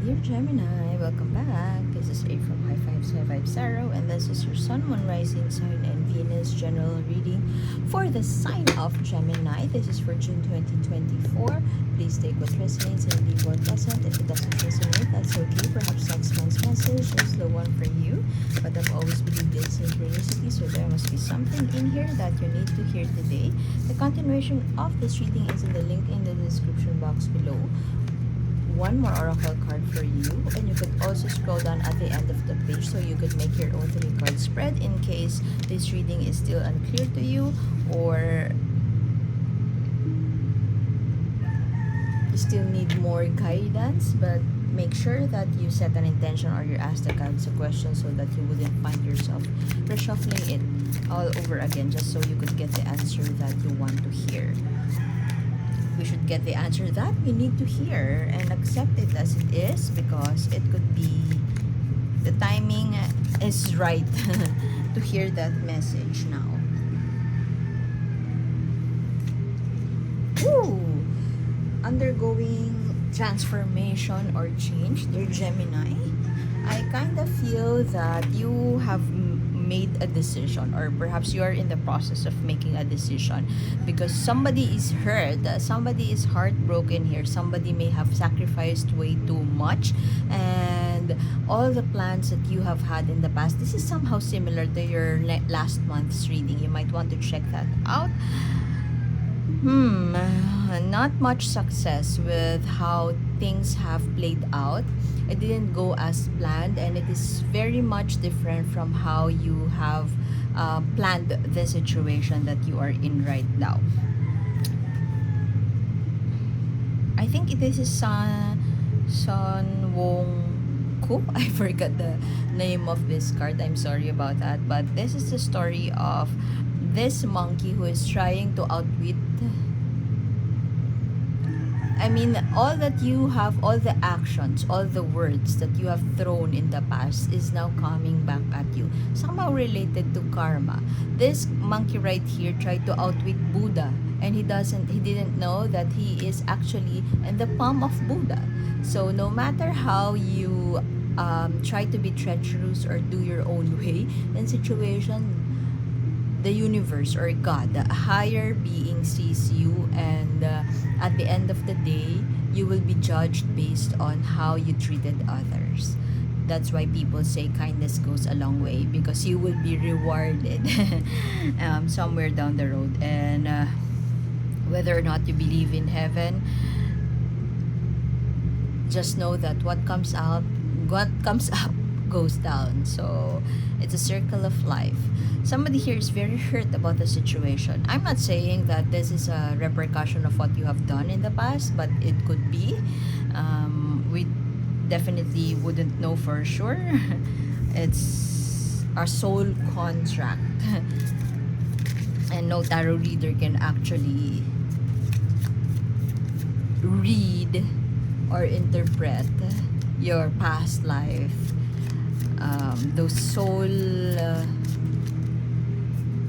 dear Gemini, welcome back. This is A from High Fives, High Fives Tarot, and this is your Sun, Moon, Rising sign, and Venus general reading for the sign of Gemini. This is for June 2024. Please take what resonates and leave what doesn't. If it doesn't resonate, that's okay. Perhaps next month's message is the one for you. But I've always believed in synchronicity, so there must be something in here that you need to hear today. The continuation of this reading is in the link in the description box below. One more oracle card for you, and you could also scroll down at the end of the page so you could make your own 3-card spread in case this reading is still unclear to you, or you still need more guidance. But make sure that you set an intention or you ask the cards a question so that you wouldn't find yourself reshuffling it all over again, just so you could get the answer that you want to hear. We should get the answer that we need to hear and accept it as it is, because it could be the timing is right to hear that message now. Ooh, undergoing transformation or change, dear Gemini. I kind of feel that you have made a decision, or perhaps you are in the process of making a decision, because somebody is hurt, somebody is heartbroken here, somebody may have sacrificed way too much, and all the plans that you have had in the past, this is somehow similar to your last month's reading. You might want to check that out. Not much success with how things have played out. It didn't go as planned, and it is very much different from how you have planned the situation that you are in right now. I think this is Sun Wong Ku. I forgot the name of this card. I'm sorry about that. But this is the story of this monkey who is trying to outwit, all that you have, all the actions, all the words that you have thrown in the past is now coming back at you. Somehow related to karma. This monkey right here tried to outwit Buddha, and he didn't know that he is actually in the palm of Buddha. So no matter how you try to be treacherous or do your own way in situation, the universe or God, the higher being, sees you, and at the end of the day, you will be judged based on how you treated others. That's why people say kindness goes a long way, because you will be rewarded somewhere down the road. And whether or not you believe in heaven, just know that what comes up goes down. So it's a circle of life. Somebody here is very hurt about the situation. I'm not saying that this is a repercussion of what you have done in the past, but it could be. We definitely wouldn't know for sure. It's our soul contract. And no tarot reader can actually read or interpret your past life. Those soul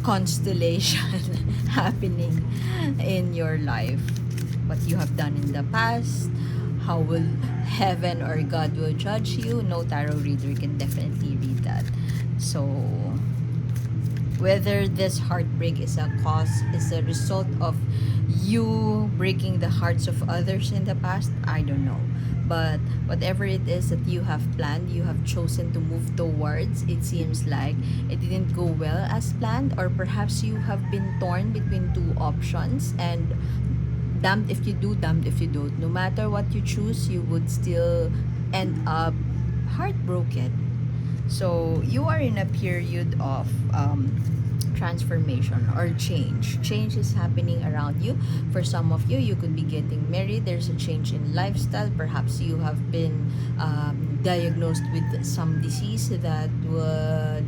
constellation happening in your life, what you have done in the past, how will heaven or God will judge you. No tarot reader can definitely read that. So whether this heartbreak is a result of you breaking the hearts of others in the past, I don't know. But whatever it is that you have planned, you have chosen to move towards, it seems like it didn't go well as planned, or perhaps you have been torn between two options, and damned if you do, damned if you don't. No matter what you choose, you would still end up heartbroken. So you are in a period of transformation or change. Change is happening around you. For some of you, you could be getting married. There's a change in lifestyle. Perhaps you have been diagnosed with some disease that would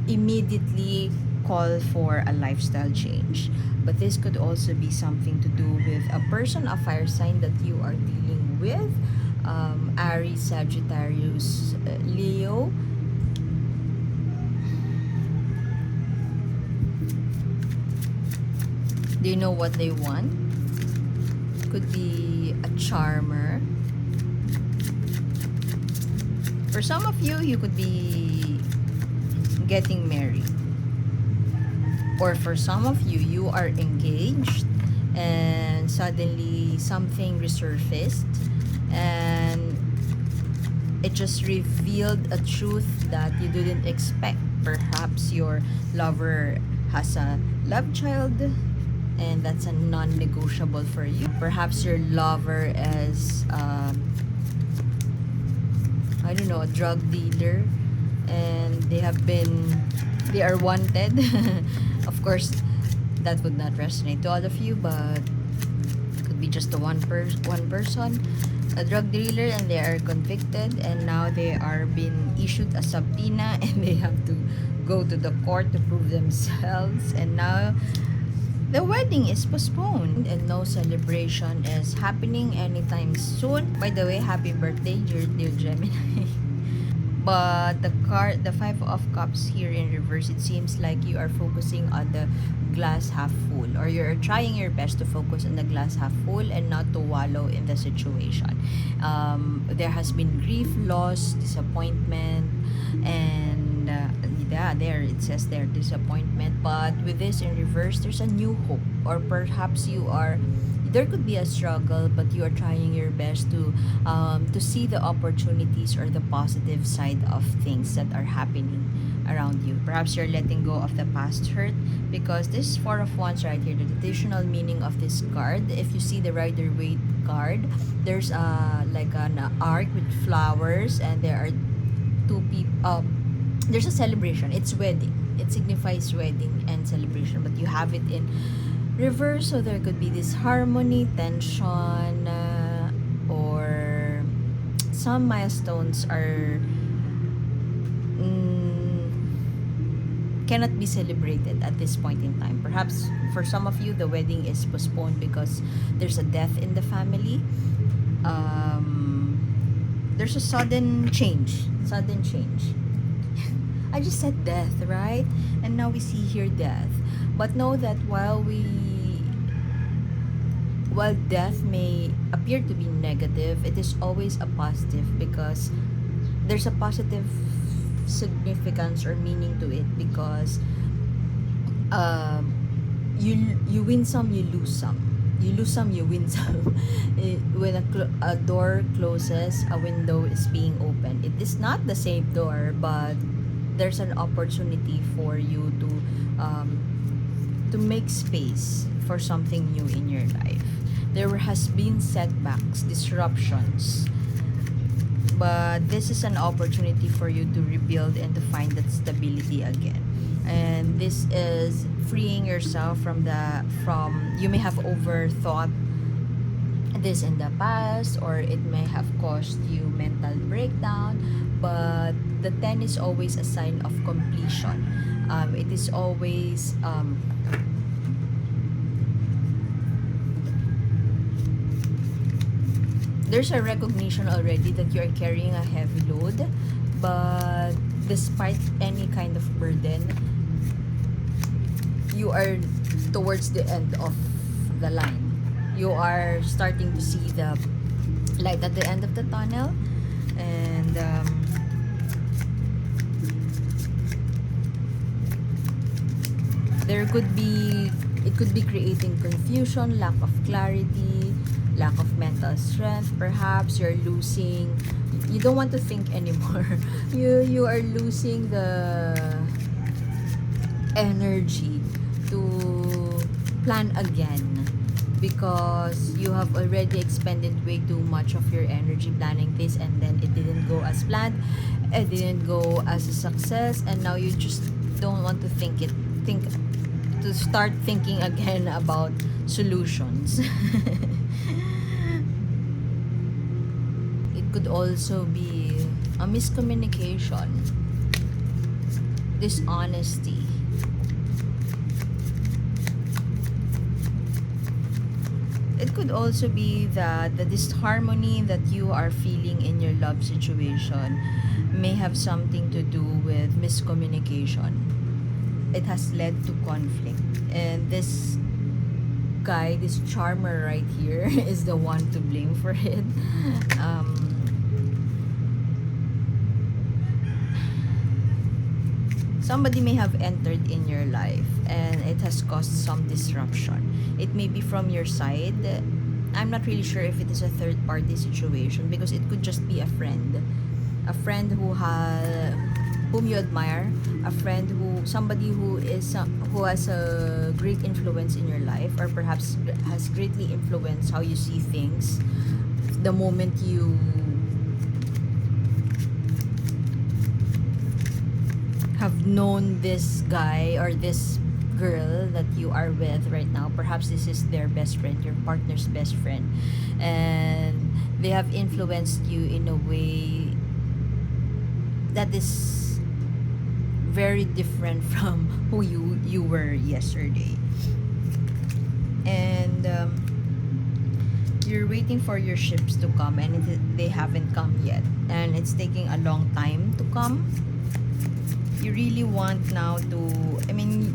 immediately call for a lifestyle change. But this could also be something to do with a person, a fire sign that you are dealing with. Aries, Sagittarius, Leo. Do you know what they want? Could be a charmer, For some of you, you could be getting married. Or for some of you, you are engaged and suddenly something resurfaced and it just revealed a truth that you didn't expect. Perhaps your lover has a love child and that's a non-negotiable for you. Perhaps your lover is I don't know, a drug dealer, and they are wanted. Of course, that would not resonate to all of you, but it could be just the one person, a drug dealer, and they are convicted, and now they are being issued a subpoena, and they have to go to the court to prove themselves, and now the wedding is postponed and no celebration is happening anytime soon. By the way, happy birthday, dear Gemini. But the Five of Cups here in reverse, it seems like you are focusing on the glass half full, or you're trying your best to focus on the glass half full and not to wallow in the situation. There has been grief, loss, disappointment, and yeah, there it says there, disappointment. But with this in reverse, there's a new hope, or perhaps there could be a struggle, but you are trying your best to see the opportunities or the positive side of things that are happening around you. Perhaps you're letting go of the past hurt, because this Four of Wands right here, the traditional meaning of this card, if you see the Rider-Waite card, there's like an arc with flowers, and there are two people. There's a celebration. It's wedding. It signifies wedding and celebration, but you have it in reverse, so there could be this harmony, tension, or some milestones are cannot be celebrated at this point in time. Perhaps for some of you, the wedding is postponed because there's a death in the family. There's a sudden change. I just said death, right? And now we see here death. But know that while death may appear to be negative, it is always a positive, because there's a positive significance or meaning to it, because you win some, you lose some. You lose some, you win some. When a door closes, a window is being opened. It is not the same door, but there's an opportunity for you to make space for something new in your life. There has been setbacks, disruptions, but this is an opportunity for you to rebuild and to find that stability again. And this is freeing yourself from you may have overthought this in the past, or it may have caused you mental breakdown, but the 10 is always a sign of completion. It is always there's a recognition already that you are carrying a heavy load, but despite any kind of burden, you are towards the end of the line. You are starting to see the light at the end of the tunnel, and it could be creating confusion, lack of clarity, lack of mental strength. Perhaps you don't want to think anymore. You are losing the energy to plan again, because you have already expended way too much of your energy planning this, and then it didn't go as planned, it didn't go as a success, and now you just don't want to start thinking again about solutions. It could also be a miscommunication, dishonesty. It could also be that the disharmony that you are feeling in your love situation may have something to do with miscommunication. It has led to conflict, and this guy, this charmer right here, is the one to blame for it. somebody may have entered in your life and it has caused some disruption. It may be from your side. I'm not really sure if it is a third party situation, because it could just be a friend whom you admire, a friend somebody who has a great influence in your life, or perhaps has greatly influenced how you see things the moment you have known this guy or this girl that you are with right now. Perhaps this is their best friend, your partner's best friend, and they have influenced you in a way that is very different from who you were yesterday. And you're waiting for your ships to come, and they haven't come yet, and it's taking a long time to come. You really want now to, I mean,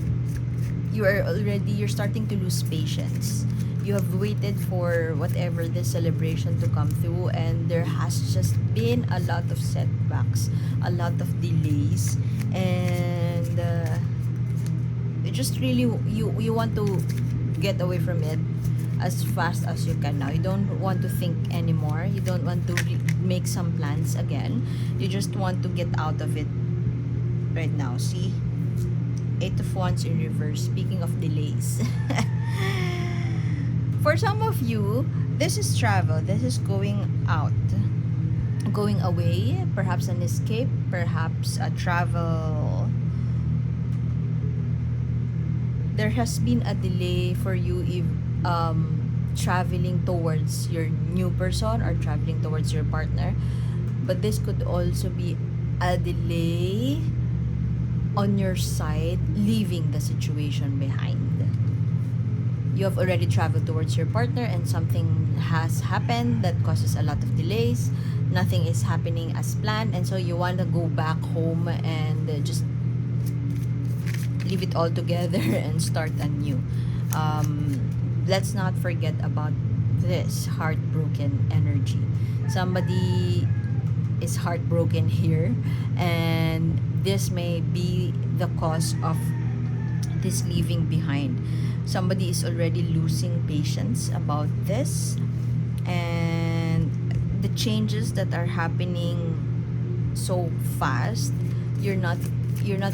you're starting to lose patience. You have waited for whatever this celebration to come through, and there has just been a lot of setbacks, a lot of delays, and you just really you want to get away from it as fast as you can now. You don't want to think anymore. You don't want to make some plans again. You just want to get out of it right now. See, 8 of Wands in reverse. Speaking of delays. For some of you, this is travel. This is going out, going away, perhaps an escape, perhaps a travel. There has been a delay for you if traveling towards your new person or traveling towards your partner, but this could also be a delay on your side, leaving the situation behind. You have already traveled towards your partner and something has happened that causes a lot of delays. Nothing is happening as planned, and so you want to go back home and just leave it all together and start anew. Let's not forget about this heartbroken energy. Somebody is heartbroken here, and this may be the cause of this leaving behind. Somebody is already losing patience about this, and the changes that are happening so fast, you're not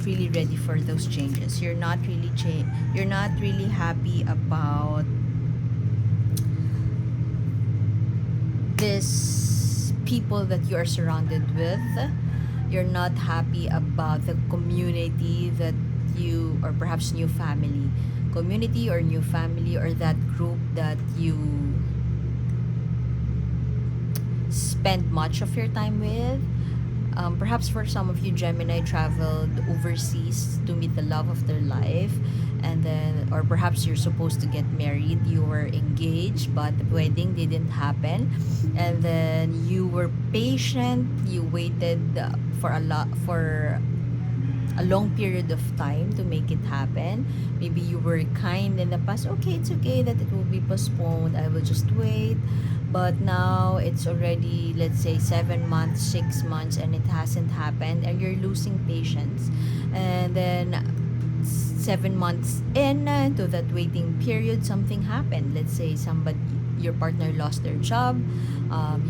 really ready for those changes. You're not really happy about this people that you are surrounded with. You're not happy about the community that you, or perhaps new family, community or new family, or that group that you spend much of your time with. Perhaps for some of you, Gemini traveled overseas to meet the love of their life, and then, or perhaps you're supposed to get married, you were engaged but the wedding didn't happen, and then you were patient, you waited for a long period of time to make it happen. Maybe you were kind in the past. Okay, it's okay that it will be postponed, I will just wait. But now it's already, let's say, 7 months, 6 months, and it hasn't happened, and you're losing patience. And then 7 months into that waiting period, something happened. Let's say your partner lost their job,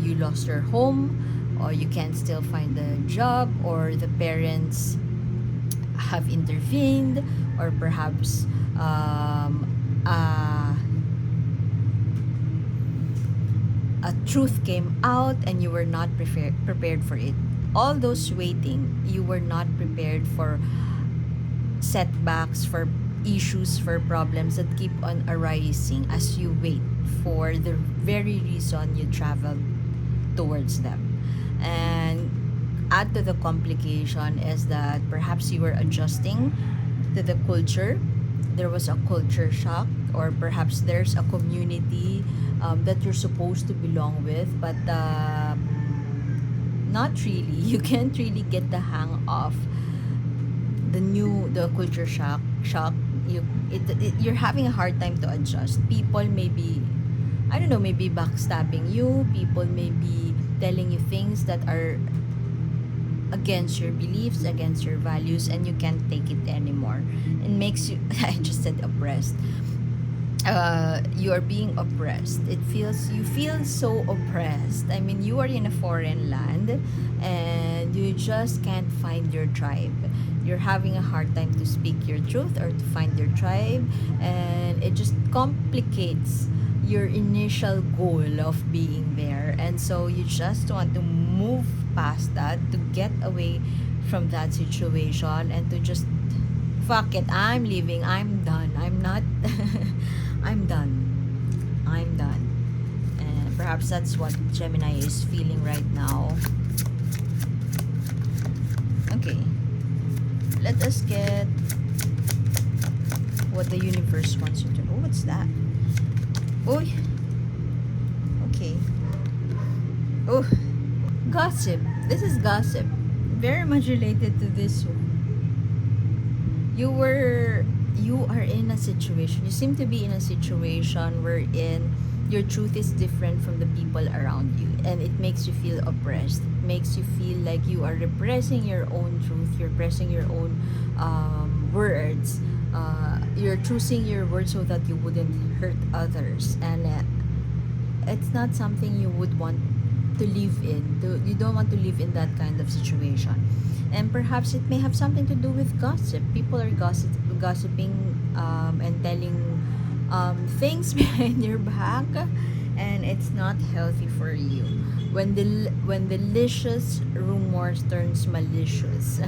you lost your home, or you can't still find a job, or the parents have intervened, or perhaps a truth came out and you were not prepared for it. All those waiting, you were not prepared for setbacks, for issues, for problems that keep on arising as you wait for the very reason you traveled towards them. And add to the complication is that perhaps you were adjusting to the culture. There was a culture shock, or perhaps there's a community that you're supposed to belong with, but not really. You can't really get the hang of the culture shock. You're having a hard time to adjust. People may be, I don't know, maybe backstabbing you. People may be telling you things that are against your beliefs, against your values, and you can't take it anymore. It makes you, I just said oppressed. You are being oppressed. It feels, you feel so oppressed. I mean, you are in a foreign land and you just can't find your tribe. You're having a hard time to speak your truth or to find your tribe, and it just complicates your initial goal of being there. And so you just want to move past that, to get away from that situation, and to just fuck it, I'm leaving, I'm done, I'm not I'm done, I'm done. And perhaps that's what Gemini is feeling right now. Okay, let us get what the universe wants you to know. What's that? Oh, okay. Oh, gossip. This is gossip, very much related to this one. You are in a situation, you seem to be in a situation wherein your truth is different from the people around you, and it makes you feel oppressed. It makes you feel like you are repressing your own truth, you're pressing your own words. You're choosing your words so that you wouldn't hurt others, and it's not something you would want to live in. You don't want to live in that kind of situation. And perhaps it may have something to do with gossip. People are gossiping and telling things behind your back, and it's not healthy for you. When delicious rumors turns malicious,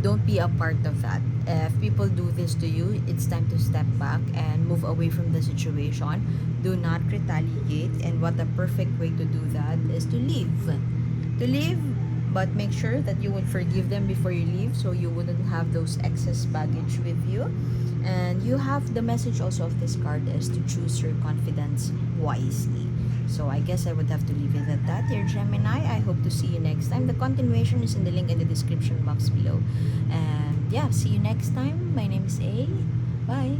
don't be a part of that. If people do this to you, it's time to step back and move away from the situation. Do not retaliate, and what a perfect way to do that is to leave. To leave, but make sure that you would forgive them before you leave, so you wouldn't have those excess baggage with you. And you have the message also of this card is to choose your confidence wisely. So I guess I would have to leave it at that, dear Gemini. I hope to see you next time. The continuation is in the link in the description box below. And yeah, see you next time. My name is A. Bye.